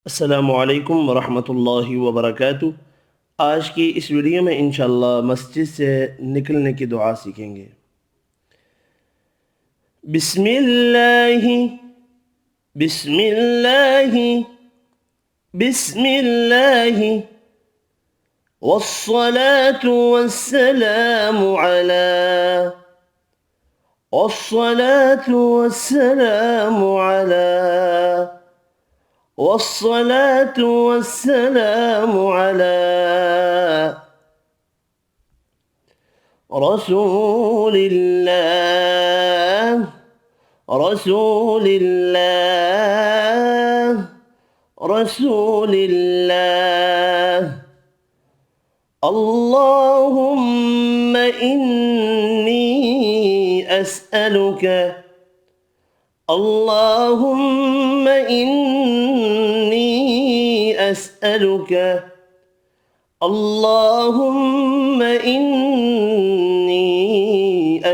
अस्सलामुअलैकुम वरहमतुल्लाहि वबरकातुह। आज की इस वीडियो में इंशाअल्लाह मस्जिद से निकलने की दुआ सीखेंगे। बिस्मिल्लाहि बिस्मिल्लाहि बिस्मिल्लाहि वस्सलातु वस्सलामु अला वस्सलातु वस्सलामु अला والصلاة والسلام على رسول الله رسول الله رسول الله اللهم إني أسألك اللهم إني أسألك اللهم إني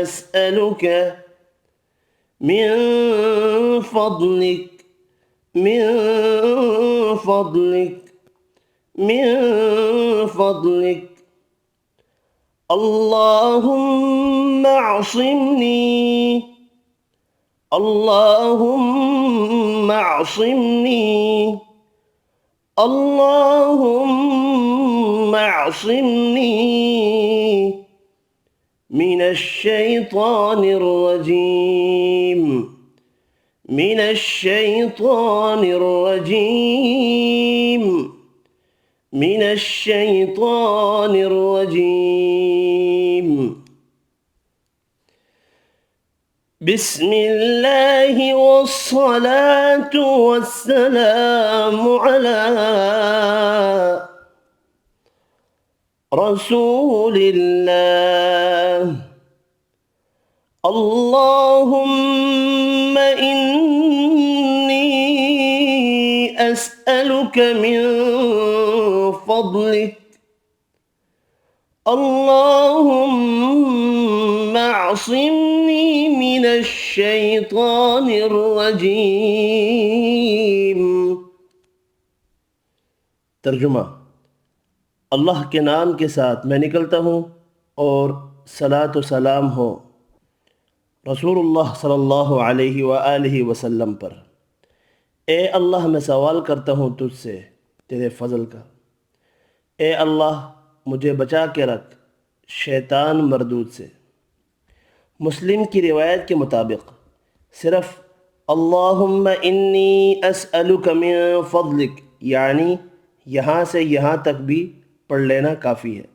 أسألك من فضلك من فضلك من فضلك اللهم اعصمني اللهم اعصمني اللهم اعصمني من الشيطان الرجيم من الشيطان الرجيم من الشيطان الرجيم بسم الله والصلاة والسلام على رسول الله اللهم إني أسألك من فضلك اللهم اعصمني من الشيطان الرجيम। तर्जुमा। अल्लाह के नाम के साथ मैं निकलता हूँ और सलात व सलाम हो रसूलुल्लाह सल्लल्लाहु अलैहि व आलिहि वसल्लम पर। ए अल्लाह, मैं सवाल करता हूँ तुझसे तेरे फ़ज़ल का। ए अल्लाह, मुझे बचा के रख शैतान मरदूद से। मुस्लिम की रिवायत के मुताबिक सिर्फ़ अल्लाहुम्मा इन्नी अस्अलुका मिन फ़ज़लिक यानी यहाँ से यहाँ तक भी पढ़ लेना काफ़ी है।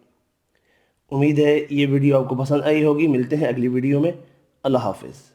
उम्मीद है ये वीडियो आपको पसंद आई होगी। मिलते हैं अगली वीडियो में। अल्लाह हाफ़िज़।